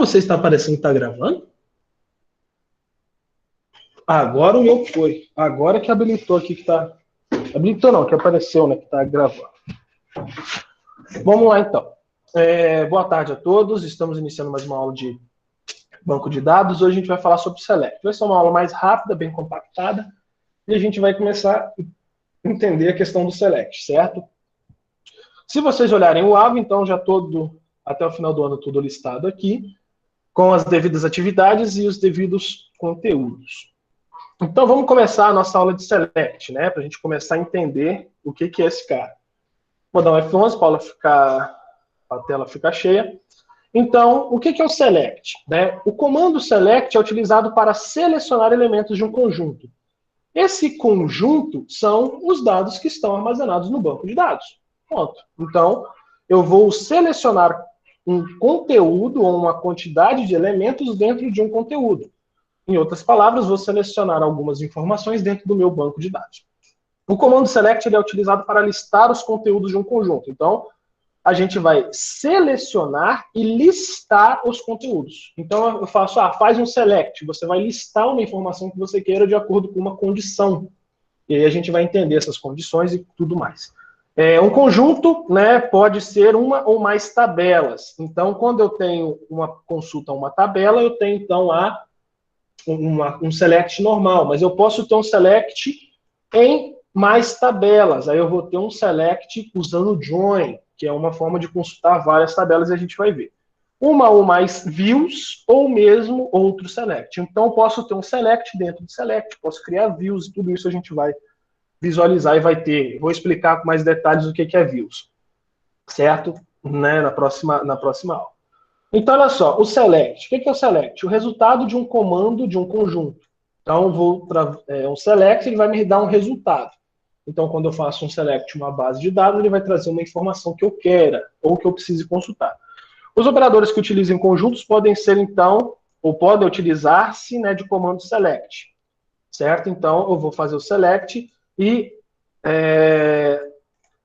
você está parecendo que está gravando? Agora o meu foi. Agora que habilitou aqui que está... Habilitou não, que apareceu, né? Que está gravando. Vamos lá, então. Boa tarde a todos. Estamos iniciando mais uma aula de banco de dados. Hoje a gente vai falar sobre Select. Vai ser uma aula mais rápida, bem compactada. E a gente vai começar a entender a questão do Select, certo? Se vocês olharem o AVO, então já até o final do ano, tudo listado aqui, com as devidas atividades e os devidos conteúdos. Então, vamos começar a nossa aula de Select, né? Para a gente começar a entender o que é esse cara. Vou dar um F11 para a tela ficar cheia. Então, o que é o Select? Né? O comando Select é utilizado para selecionar elementos de um conjunto. Esse conjunto são os dados que estão armazenados no banco de dados. Ponto. Então, eu vou selecionar um conteúdo ou uma quantidade de elementos dentro de um conteúdo. Em outras palavras, vou selecionar algumas informações dentro do meu banco de dados. O comando select ele é utilizado para listar os conteúdos de um conjunto. Então, a gente vai selecionar e listar os conteúdos. Então, eu faço, faz um select. Você vai listar uma informação que você queira de acordo com uma condição. E aí a gente vai entender essas condições e tudo mais. Um conjunto, né, pode ser uma ou mais tabelas. Então, quando eu tenho uma consulta a uma tabela, eu tenho, então, um select normal. Mas eu posso ter um select em mais tabelas. Aí eu vou ter um select usando join, que é uma forma de consultar várias tabelas e a gente vai ver. Uma ou mais views, ou mesmo outro select. Então, eu posso ter um select dentro de select, posso criar views, e tudo isso a gente vai visualizar e vai ter. Vou explicar com mais detalhes o que é views, certo? Né? Na próxima aula. Então, olha só, o select. O que é o select? O resultado de um comando de um conjunto. Então, um select ele vai me dar um resultado. Então, quando eu faço um select uma base de dados, ele vai trazer uma informação que eu queira ou que eu precise consultar. Os operadores que utilizam conjuntos podem ser, então, ou podem utilizar-se, né, de comando select. Certo? Então, eu vou fazer o select e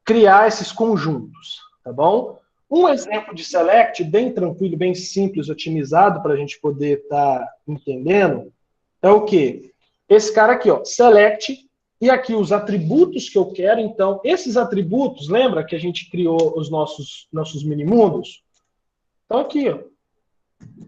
criar esses conjuntos, tá bom? Um exemplo de select bem tranquilo, bem simples, otimizado para a gente poder estar entendendo, é o quê? Esse cara aqui, ó, select, e aqui os atributos que eu quero. Então, esses atributos, lembra que a gente criou os nossos minimundos? Então, aqui, ó,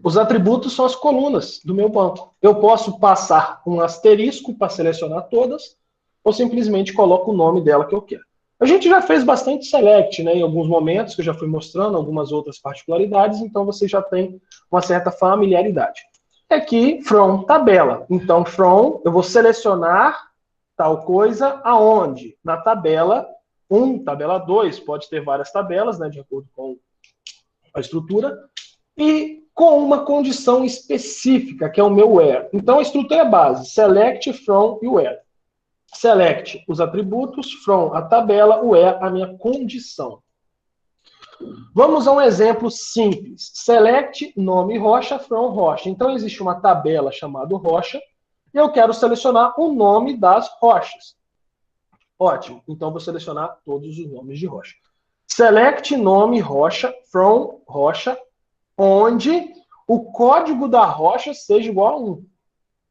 os atributos são as colunas do meu banco. Eu posso passar um asterisco para selecionar todas, ou simplesmente coloco o nome dela que eu quero. A gente já fez bastante select, né, em alguns momentos, que eu já fui mostrando algumas outras particularidades, então você já tem uma certa familiaridade. Aqui, from tabela. Então, from, eu vou selecionar tal coisa aonde? Na tabela 1, tabela 2, pode ter várias tabelas, né, de acordo com a estrutura, e com uma condição específica, que é o meu where. Então, a estrutura é base, select, from e where. Select os atributos, from a tabela, where a minha condição. Vamos a um exemplo simples. Select nome rocha, from rocha. Então, existe uma tabela chamada rocha, e eu quero selecionar o nome das rochas. Ótimo. Então, vou selecionar todos os nomes de rocha. Select nome rocha, from rocha, onde o código da rocha seja igual a 1.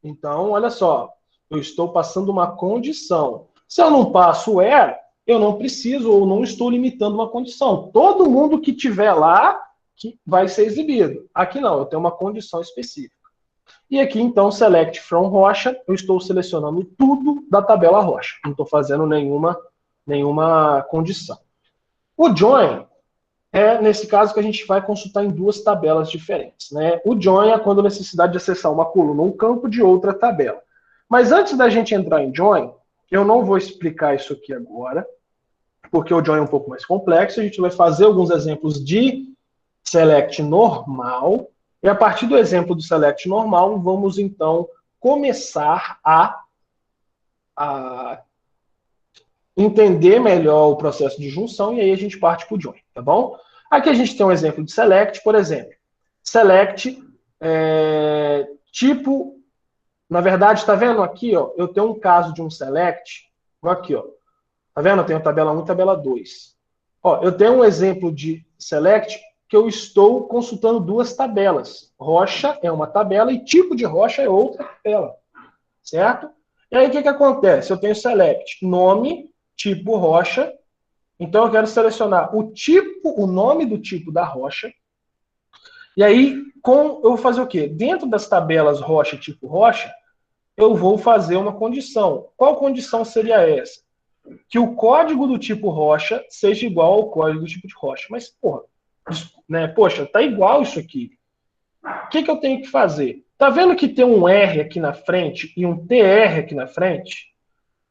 Então, olha só, eu estou passando uma condição. Se eu não passo o where, eu não preciso ou não estou limitando uma condição. Todo mundo que tiver lá que vai ser exibido. Aqui não, eu tenho uma condição específica. E aqui, então, select from rocha, eu estou selecionando tudo da tabela rocha. Não estou fazendo nenhuma condição. O join nesse caso que a gente vai consultar em duas tabelas diferentes, né? O join é quando a necessidade de acessar uma coluna ou um campo de outra tabela. Mas antes da gente entrar em join, eu não vou explicar isso aqui agora, porque o join é um pouco mais complexo. A gente vai fazer alguns exemplos de select normal, e a partir do exemplo do select normal, vamos então começar a entender melhor o processo de junção, e aí a gente parte para o join, tá bom? Aqui a gente tem um exemplo de select, por exemplo. Select, tipo, na verdade, tá vendo aqui, ó, eu tenho um caso de um select, aqui, ó, tá vendo? Eu tenho tabela 1 e tabela 2. Ó, eu tenho um exemplo de select que eu estou consultando duas tabelas. Rocha é uma tabela e tipo de rocha é outra tabela, certo? E aí o que acontece? Eu tenho select nome, tipo rocha. Então eu quero selecionar o tipo, o nome do tipo da rocha. E aí eu vou fazer o quê? Dentro das tabelas rocha e tipo rocha, eu vou fazer uma condição. Qual condição seria essa? Que o código do tipo rocha seja igual ao código do tipo de rocha. Mas, porra, né? Poxa, tá igual isso aqui. O que eu tenho que fazer? Tá vendo que tem um R aqui na frente e um TR aqui na frente?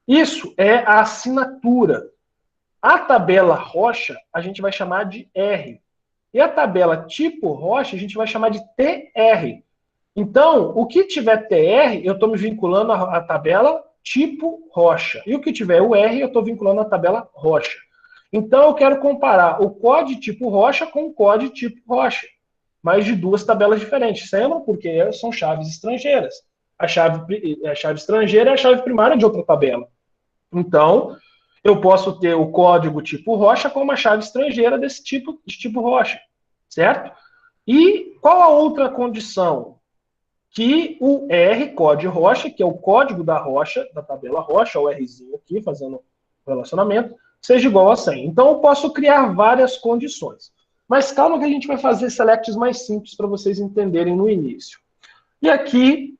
Isso é a assinatura. A tabela rocha a gente vai chamar de R. E a tabela tipo rocha a gente vai chamar de TR. Então, o que tiver TR, eu estou me vinculando à tabela tipo rocha. E o que tiver o R, eu estou vinculando à tabela rocha. Então, eu quero comparar o código tipo rocha com o código tipo rocha. Mais de duas tabelas diferentes. Lembram? Porque são chaves estrangeiras. A chave estrangeira é a chave primária de outra tabela. Então, eu posso ter o código tipo rocha com uma chave estrangeira desse tipo, de tipo rocha. Certo? E qual a outra condição? Que o R, código rocha, que é o código da rocha, da tabela rocha, o Rzinho aqui, fazendo relacionamento, seja igual a 100. Então, eu posso criar várias condições. Mas calma que a gente vai fazer selects mais simples para vocês entenderem no início. E aqui,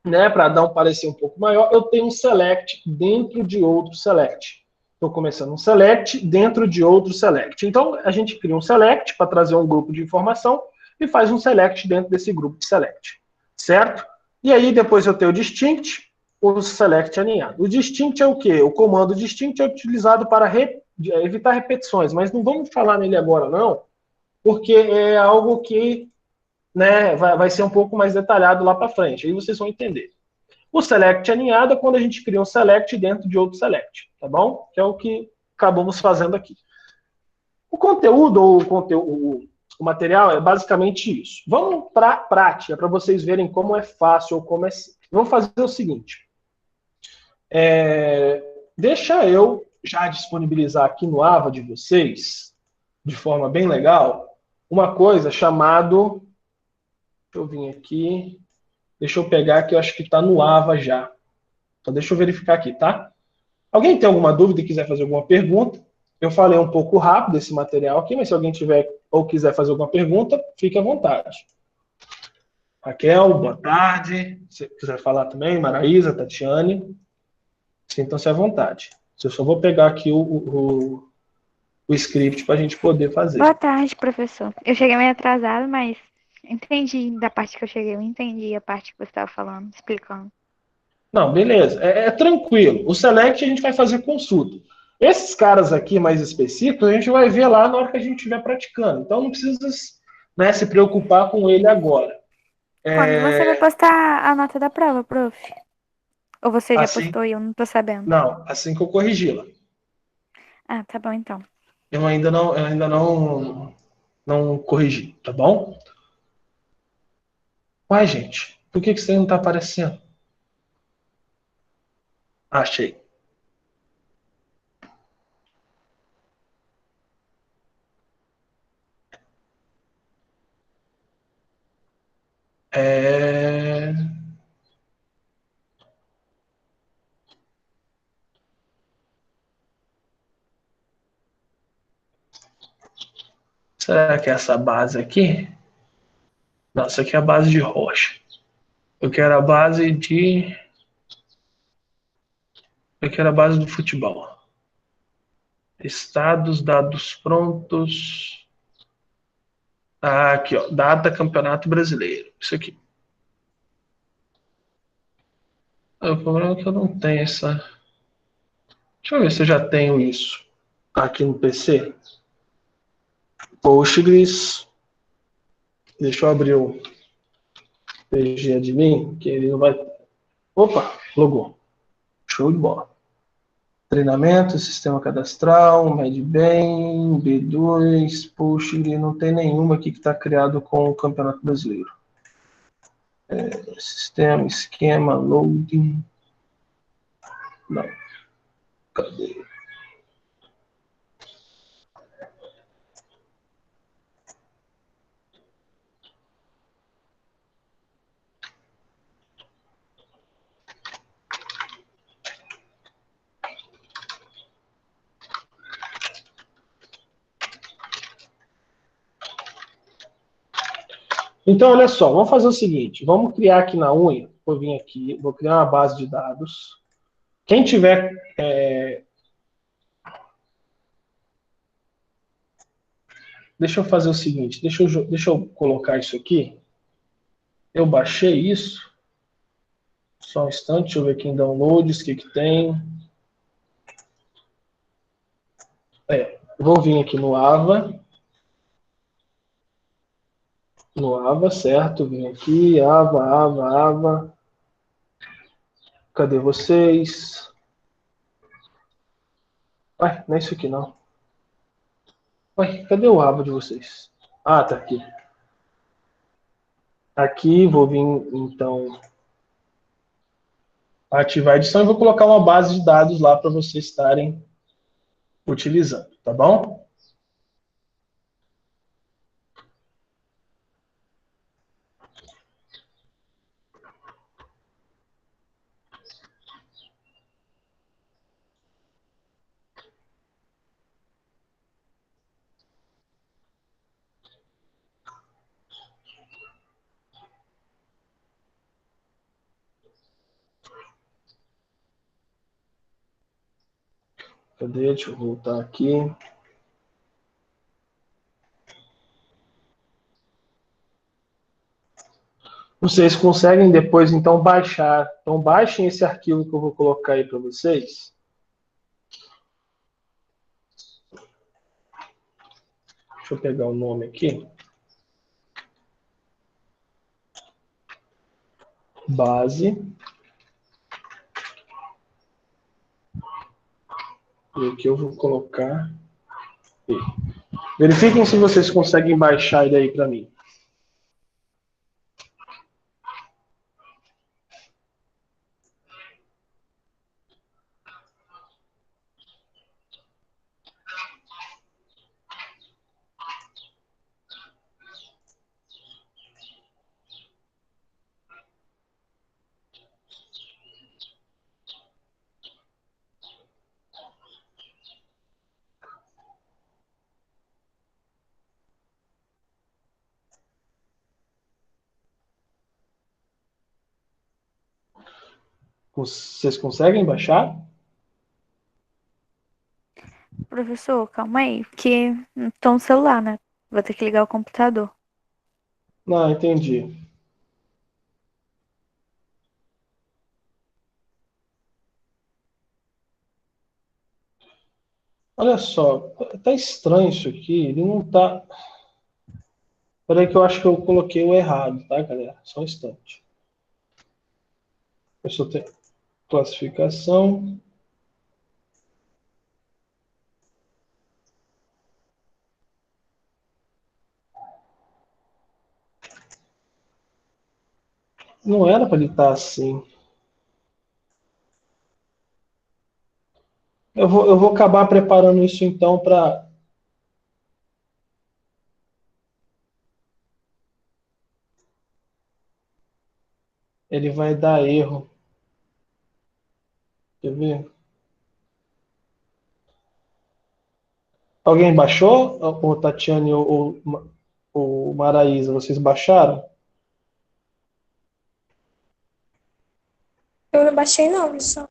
né, para dar um parecer um pouco maior, eu tenho um select dentro de outro select. Estou começando um select dentro de outro select. Então, a gente cria um select para trazer um grupo de informação e faz um select dentro desse grupo de select. Certo? E aí, depois eu tenho o distinct, o select alinhado. O distinct é o quê? O comando distinct é utilizado para evitar repetições, mas não vamos falar nele agora, não, porque é algo que, né, vai ser um pouco mais detalhado lá para frente. Aí vocês vão entender. O select alinhado é quando a gente cria um select dentro de outro select, tá bom? Que é o que acabamos fazendo aqui. O conteúdo, ou o material, é basicamente isso. Vamos para a prática, para vocês verem como é fácil ou como é simples. Vamos fazer o seguinte. Deixa eu já disponibilizar aqui no AVA de vocês, de forma bem legal, uma coisa chamado... Deixa eu vir aqui. Deixa eu pegar que eu acho que está no AVA já. Então deixa eu verificar aqui, tá? Alguém tem alguma dúvida e quiser fazer alguma pergunta? Eu falei um pouco rápido esse material aqui, mas se alguém tiver ou quiser fazer alguma pergunta, fique à vontade. Raquel, boa tarde. Se quiser falar também, Maraísa, Tatiane, sintam-se à vontade. Eu só vou pegar aqui o script para a gente poder fazer. Boa tarde, professor. Eu cheguei meio atrasado, mas entendi da parte que eu cheguei. Eu entendi a parte que você estava falando, explicando. Não, beleza. É tranquilo. O select a gente vai fazer consulta. Esses caras aqui mais específicos, a gente vai ver lá na hora que a gente estiver praticando. Então não precisa, né, se preocupar com ele agora. Quando você vai postar a nota da prova, prof? Ou você já Assim, postou e eu não tô sabendo? não, assim que eu corrigi-la. Ah, tá bom então. Eu ainda não corrigi, tá bom? Uai, gente, por que isso aí não tá aparecendo? Achei. É... Será que é essa base aqui? Não, isso aqui é a base de rocha. Eu quero a base de... Eu quero a base do futebol. Estados, dados prontos. Ah, aqui, ó. Data Campeonato Brasileiro. Isso aqui. O problema é que eu não tenho essa. Deixa eu ver se eu já tenho isso aqui no PC. Postgres. Deixa eu abrir o PG Admin, que ele não vai. Opa, logou. Show de bola. Treinamento, sistema cadastral, Medbem, B2, Postgres. Não tem nenhuma aqui que está criado com o Campeonato Brasileiro. Sistema, esquema, loading. Não. Cadê? Então, olha só, vamos fazer o seguinte, vamos criar aqui na unha, vou vir aqui, vou criar uma base de dados. Quem tiver... Deixa eu fazer o seguinte, deixa eu colocar isso aqui. Eu baixei isso. Só um instante, deixa eu ver aqui em downloads, o que que tem. Vou vir aqui no Ava. No Ava, certo? Vim aqui, Ava. Cadê vocês? Ué, não é isso aqui não. Ué, cadê o Ava de vocês? Ah, tá aqui. Aqui, vou vir, então, ativar a edição e vou colocar uma base de dados lá para vocês estarem utilizando, tá bom? Cadê? Deixa eu voltar aqui. Vocês conseguem depois, então, baixar. Então, baixem esse arquivo que eu vou colocar aí para vocês. Deixa eu pegar o nome aqui. Base. E aqui eu vou colocar. Verifiquem se vocês conseguem baixar ele aí para mim. Vocês conseguem baixar? Professor, calma aí, porque não tô no celular, né? Vou ter que ligar o computador. Não, entendi. Olha só, tá estranho isso aqui. Ele não tá. Peraí que eu acho que eu coloquei o errado, tá, galera? Só um instante. Eu só tenho classificação. Não era para ele estar assim. Eu vou acabar preparando isso então para. Ele vai dar erro. Quer ver? Alguém baixou? O Tatiane ou Maraísa, vocês baixaram? Eu não baixei não, pessoal.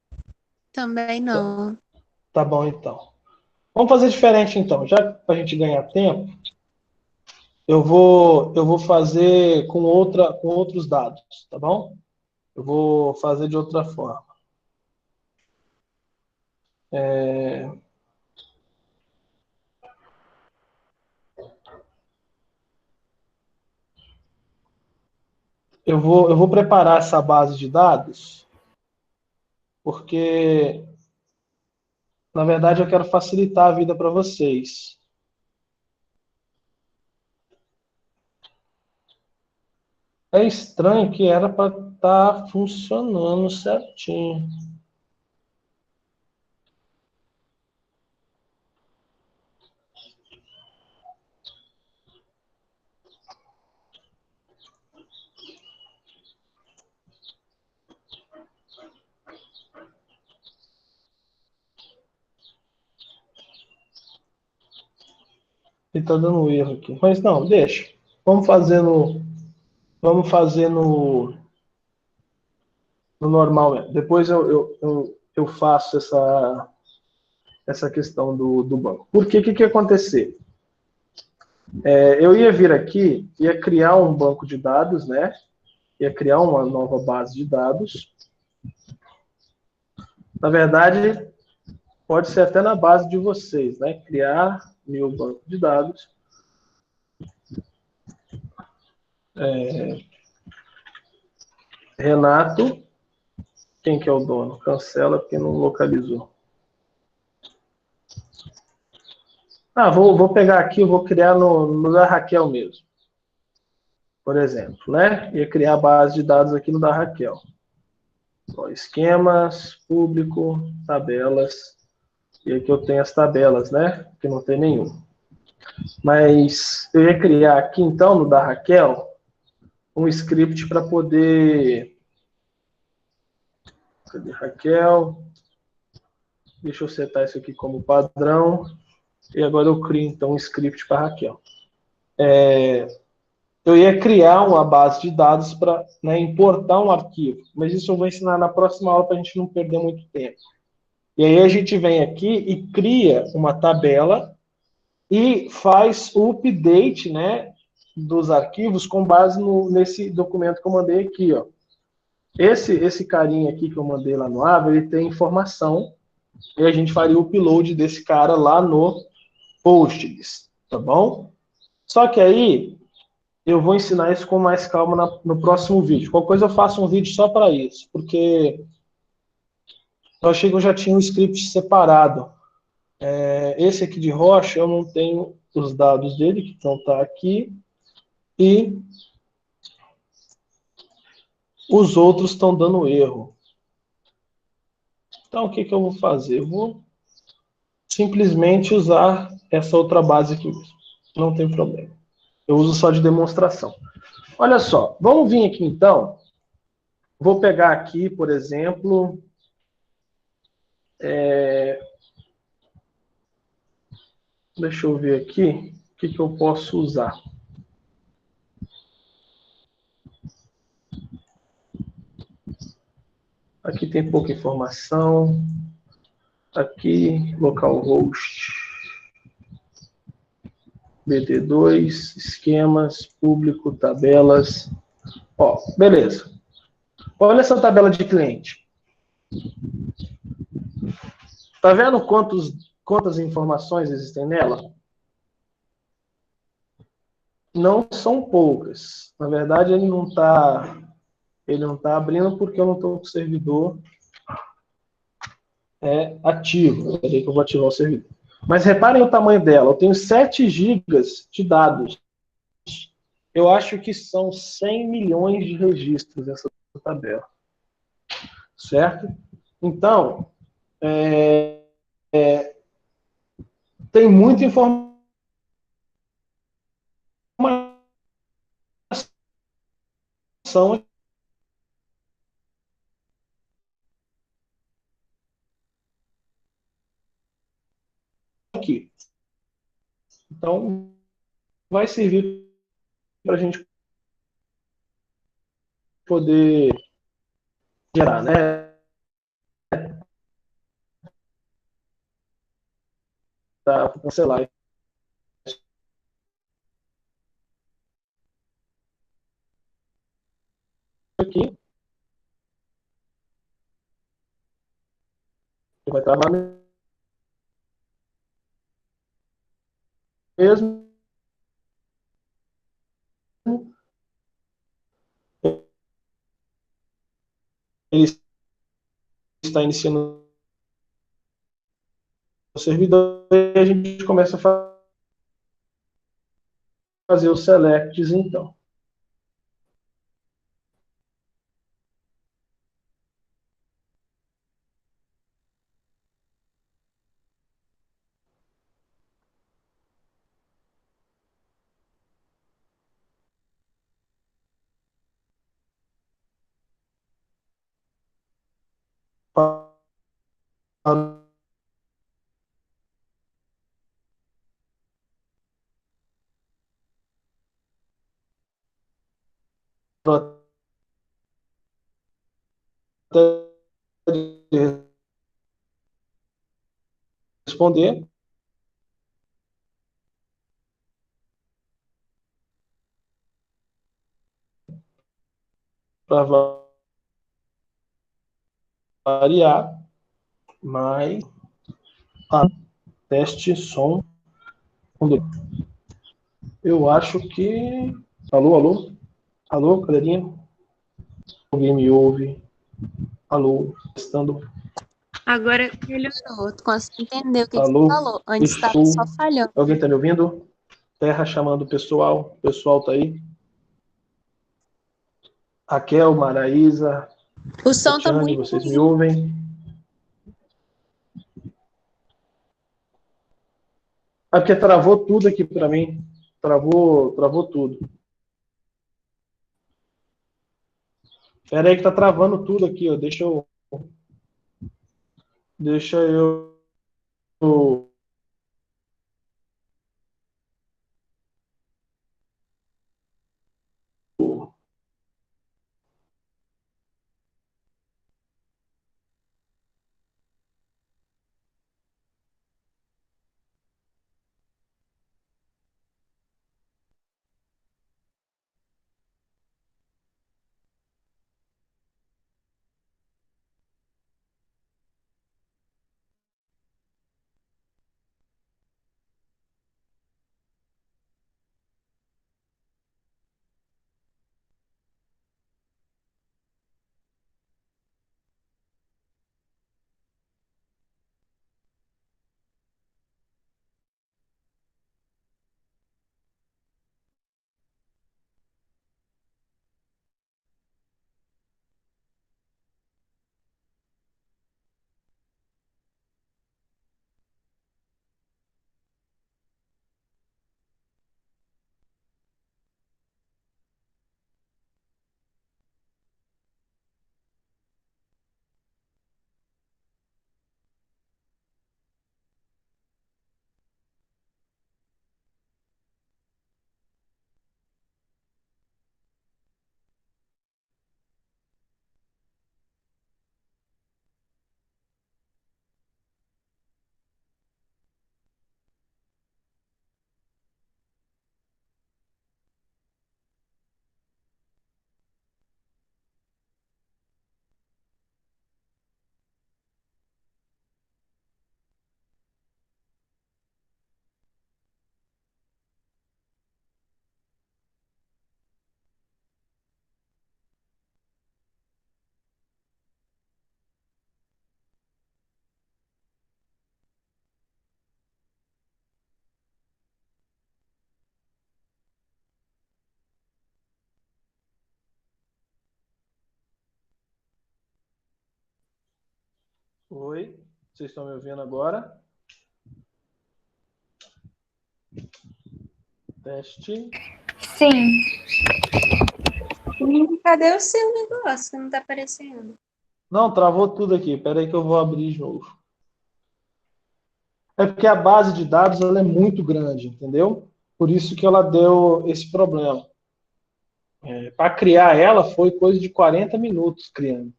Também Tá, não. tá bom então. Vamos fazer diferente então. Já para a gente ganhar tempo, eu vou fazer com outros dados, tá bom? Eu vou fazer de outra forma. Eu vou preparar essa base de dados, porque, na verdade, eu quero facilitar a vida para vocês. É estranho que era para estar funcionando certinho. Ele está dando um erro aqui. Mas não, deixa. Vamos fazendo. Vamos fazer no normal mesmo. Depois eu faço essa questão do banco. Por que que ia acontecer? Eu ia vir aqui, ia criar um banco de dados, né? Ia criar uma nova base de dados. Na verdade, pode ser até na base de vocês, né? Criar meu banco de dados. Renato, quem que é o dono? Cancela porque não localizou. Vou pegar aqui, vou criar no da Raquel mesmo. Por exemplo, né? Ia criar a base de dados aqui no da Raquel. Ó, esquemas, público, tabelas. E aqui eu tenho as tabelas, né? Que não tem nenhum. Mas eu ia criar aqui, então, no da Raquel, um script para poder... Cadê Raquel? Deixa eu setar isso aqui como padrão. E agora eu crio, então, um script para Raquel. Eu ia criar uma base de dados para, né, importar um arquivo. Mas isso eu vou ensinar na próxima aula para a gente não perder muito tempo. E aí a gente vem aqui e cria uma tabela e faz o update, né, dos arquivos com base nesse documento que eu mandei aqui, ó. Esse carinha aqui que eu mandei lá no Ava, ele tem informação e a gente faria o upload desse cara lá no Postgres, tá bom? Só que aí eu vou ensinar isso com mais calma no próximo vídeo. Qualquer coisa eu faço um vídeo só para isso, porque eu achei que eu já tinha um script separado. Esse aqui de Rocha, eu não tenho os dados dele, que estão tá aqui, e os outros estão dando erro. Então, o que eu vou fazer? Eu vou simplesmente usar essa outra base aqui mesmo. Não tem problema. Eu uso só de demonstração. Olha só, vamos vir aqui então. Vou pegar aqui, por exemplo, deixa eu ver aqui o que eu posso usar. Aqui tem pouca informação. Aqui, localhost, BD2, esquemas, público, tabelas. Ó, beleza. Olha essa tabela de cliente. Tá vendo quantas informações existem nela? Não são poucas. Na verdade, ele não tá abrindo porque eu não estou com o servidor ativo. Peraí que eu vou ativar o servidor. Mas reparem o tamanho dela. Eu tenho 7 gigas de dados. Eu acho que são 100 milhões de registros nessa tabela. Certo? Então, tem muita informação aqui. Então, vai servir para a gente poder gerar, né? Tá, vou cancelar isso aqui. Vai travar mesmo. Ele está iniciando o servidor e a gente começa a fazer os selects, então. de responder. Para variar, mas teste som. Eu acho que... Alô, alô? Alô, galerinha? Alguém me ouve? Alô, testando. Agora melhorou. Tu consegue entender o que você Alô, falou. Antes estava estou... só falhando. Alguém está me ouvindo? Terra chamando o pessoal. O pessoal tá aí. Raquel, Maraísa, O som tá Tatiane, muito vocês me ruim. ouvem? É porque travou tudo aqui para mim. Travou tudo. Espera aí que tá travando tudo aqui, ó. Deixa eu Oi, vocês estão me ouvindo agora? Teste. Sim. Cadê o seu negócio que não tá aparecendo? Não, travou tudo aqui. Espera aí que eu vou abrir de novo. É porque a base de dados ela é muito grande, entendeu? Por isso que ela deu esse problema. Para criar ela foi coisa de 40 minutos criando.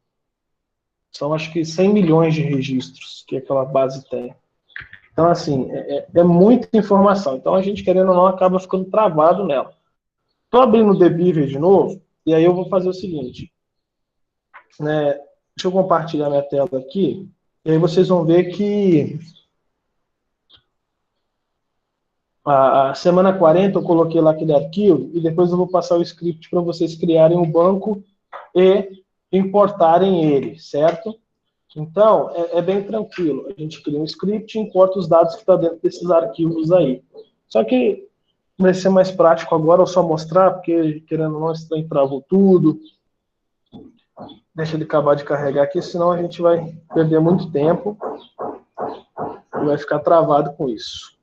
São acho que 100 milhões de registros que aquela base tem. Então, assim, é muita informação. Então, a gente, querendo ou não, acaba ficando travado nela. Estou abrindo o Debiver de novo, e aí eu vou fazer o seguinte. Né, deixa eu compartilhar minha tela aqui, e aí vocês vão ver que a semana 40 eu coloquei lá aquele arquivo, e depois eu vou passar o script para vocês criarem o banco e importarem ele, certo? Então, é bem tranquilo. A gente cria um script e importa os dados que estão dentro desses arquivos aí. Só que vai ser mais prático agora eu só mostrar, porque, querendo ou não, esse trem travou tudo. Deixa ele acabar de carregar aqui, senão a gente vai perder muito tempo e vai ficar travado com isso.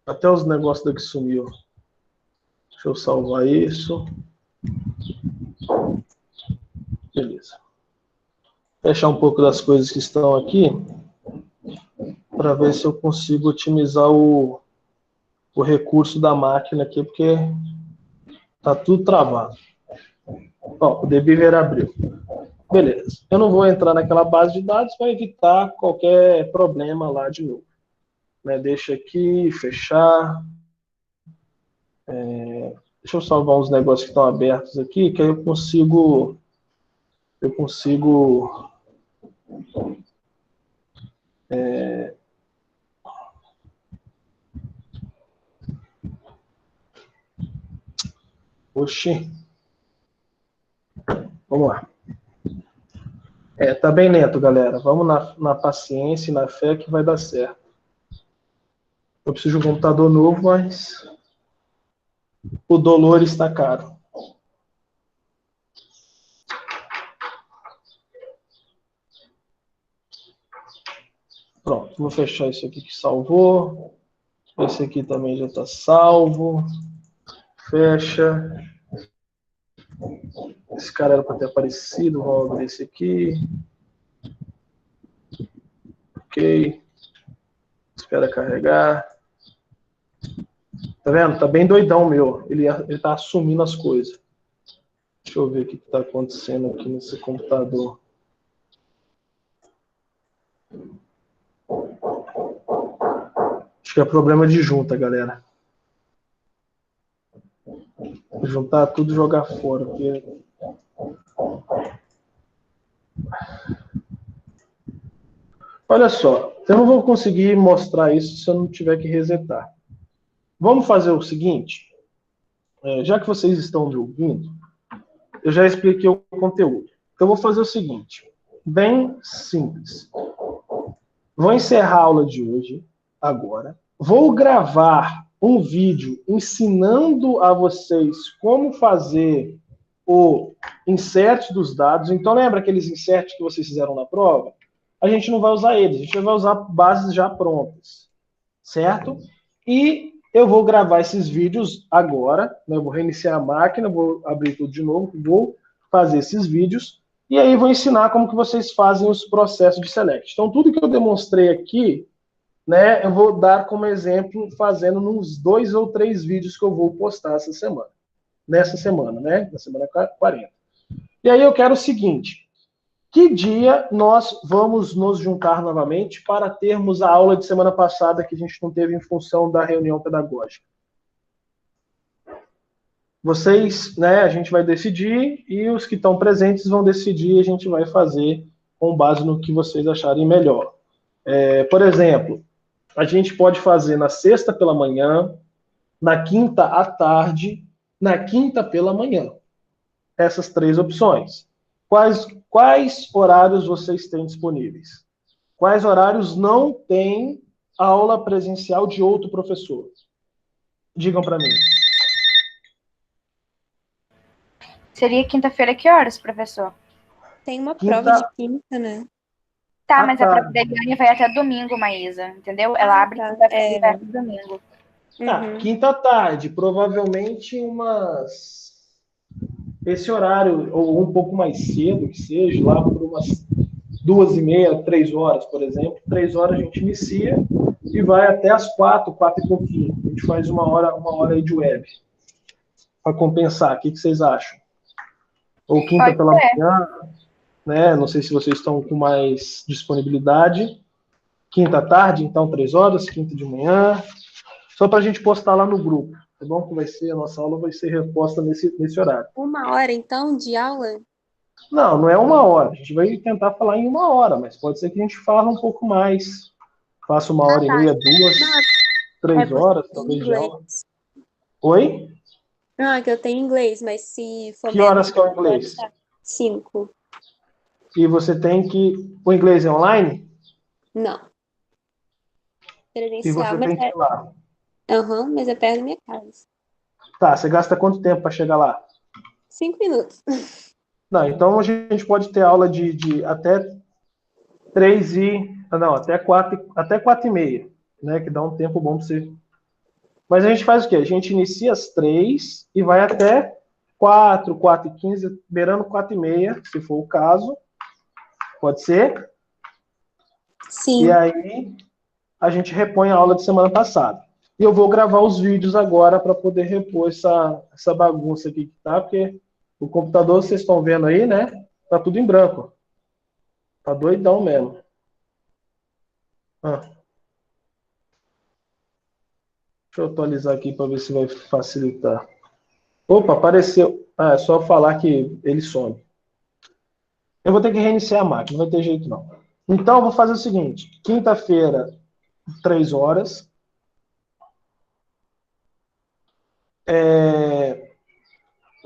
Até os negócios daqui sumiu. Deixa eu salvar isso. Beleza. Fechar um pouco das coisas que estão aqui, para ver se eu consigo otimizar o recurso da máquina aqui, porque tá tudo travado. Ó, o Debiver abriu. Beleza. Eu não vou entrar naquela base de dados para evitar qualquer problema lá de novo. Né? Deixa aqui, fechar. Deixa eu salvar uns negócios que estão abertos aqui, que aí eu consigo Oxi. Vamos lá. Tá bem lento, galera. Vamos na paciência e na fé que vai dar certo. Eu preciso de um computador novo, mas o dolor está caro. Pronto, vou fechar isso aqui que salvou. Esse aqui também já está salvo. Fecha. Esse cara era para ter aparecido. Vamos abrir esse aqui. Ok. Espera carregar. Tá vendo? Tá bem doidão meu. Ele tá assumindo as coisas. Deixa eu ver o que tá acontecendo aqui nesse computador. Acho que é problema de junta, galera. Vou juntar tudo e jogar fora. Porque... Olha só, eu não vou conseguir mostrar isso se eu não tiver que resetar. Vamos fazer o seguinte, já que vocês estão me ouvindo, eu já expliquei o conteúdo. Então, eu vou fazer o seguinte, bem simples. Vou encerrar a aula de hoje, agora. Vou gravar um vídeo ensinando a vocês como fazer o insert dos dados. Então, lembra aqueles inserts que vocês fizeram na prova? A gente não vai usar eles, a gente vai usar bases já prontas, certo? E eu vou gravar esses vídeos agora, né? Eu vou reiniciar a máquina, vou abrir tudo de novo, vou fazer esses vídeos, e aí vou ensinar como que vocês fazem os processos de select. Então, tudo que eu demonstrei aqui, né, eu vou dar como exemplo fazendo nos 2 ou 3 vídeos que eu vou postar essa semana. Nessa semana, né? Na semana 40. E aí eu quero o seguinte... Que dia nós vamos nos juntar novamente para termos a aula de semana passada que a gente não teve em função da reunião pedagógica? Vocês, né, a gente vai decidir e os que estão presentes vão decidir e a gente vai fazer com base no que vocês acharem melhor. Por exemplo, a gente pode fazer na sexta pela manhã, na quinta à tarde, na quinta pela manhã. Essas 3 opções. Quais horários vocês têm disponíveis? Quais horários não tem aula presencial de outro professor? Digam para mim. Seria quinta-feira que horas, professor? Tem uma prova de quinta, né? Tá, mas a prova da Eliane vai até domingo, Maísa, entendeu? Ela abre quinta-feira e vai até domingo. Quinta à tarde, provavelmente esse horário, ou um pouco mais cedo, que seja, lá por umas 2h30, 3 horas, por exemplo. 3 horas a gente inicia e vai até as 4 e pouquinho. A gente faz uma hora aí de web. Para compensar, o que vocês acham? Ou quinta pela manhã, né? Não sei se vocês estão com mais disponibilidade. Quinta à tarde, então 3 horas, quinta de manhã. Só para a gente postar lá no grupo. Tá bom? Que vai ser, a nossa aula vai ser reposta nesse horário. 1 hora, então, de aula? Não é 1 hora. A gente vai tentar falar em 1 hora, mas pode ser que a gente fale um pouco mais. Faça 1h30, 2, 3 horas, talvez de aula. Oi? Não, é que eu tenho inglês, mas se for... Que horas que é o inglês? 5. E você tem que... O inglês é online? Não. E Presencial, você tem que ir lá? Mas é perto da minha casa. Tá, você gasta quanto tempo para chegar lá? 5 minutos. Não, então a gente pode ter aula de até 3 até 4h30, né? Que dá um tempo bom para você. Mas a gente faz o quê? A gente inicia às 3 e vai até 4h15, beirando 4h30, se for o caso. Pode ser? Sim. E aí a gente repõe a aula de semana passada. E eu vou gravar os vídeos agora para poder repor essa bagunça aqui que tá, porque O computador, vocês estão vendo aí, né? Tá tudo em branco. Tá doidão mesmo. Ah. Deixa eu atualizar aqui para ver se vai facilitar. Opa, apareceu. Ah, é só falar que ele some. Eu vou ter que reiniciar a máquina, não vai ter jeito não. Então, eu vou fazer o seguinte. Quinta-feira, 3 horas.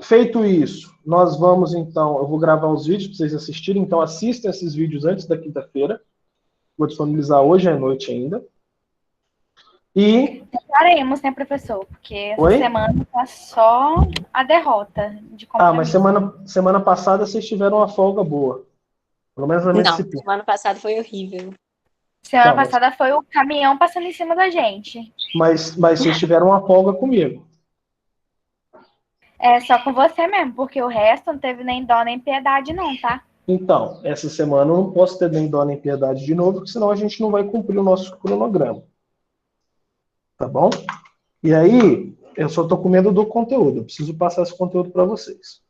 Feito isso, nós vamos então, eu vou gravar os vídeos para vocês assistirem, então assistam esses vídeos antes da quinta-feira. Vou disponibilizar hoje à noite ainda. E... Tentaremos, né, professor? Porque essa Oi? semana tá só a derrota de mas compromisso. semana passada vocês tiveram uma folga boa. Pelo menos na minha Não, disciplina. semana passada foi horrível. Semana Não, passada foi o caminhão passando em cima da gente. Mas vocês tiveram uma folga comigo. É só com você mesmo, porque o resto não teve nem dó nem piedade não, tá? Então, essa semana eu não posso ter nem dó nem piedade de novo, porque senão a gente não vai cumprir o nosso cronograma. Tá bom? E aí, eu só estou com medo do conteúdo. Eu preciso passar esse conteúdo para vocês.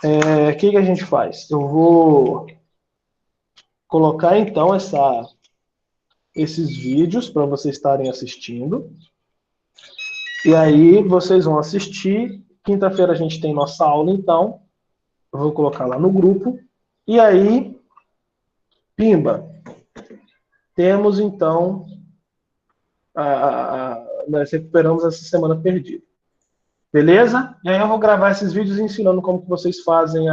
O que a gente faz? Eu vou colocar, então, esses vídeos para vocês estarem assistindo. E aí, vocês vão assistir. Quinta-feira a gente tem nossa aula, então. Eu vou colocar lá no grupo. E aí, pimba. Temos, então, nós recuperamos essa semana perdida. Beleza? E aí eu vou gravar esses vídeos ensinando como que vocês fazem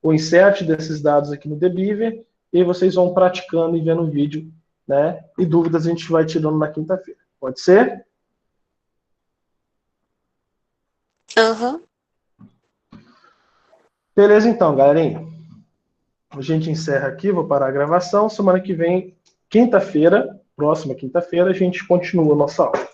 o insert desses dados aqui no TheBeaver, e aí vocês vão praticando e vendo o vídeo, né? E dúvidas a gente vai tirando na quinta-feira. Pode ser? Aham. Beleza então, galerinha. A gente encerra aqui, vou parar a gravação. Semana que vem, quinta-feira, próxima quinta-feira, a gente continua a nossa aula.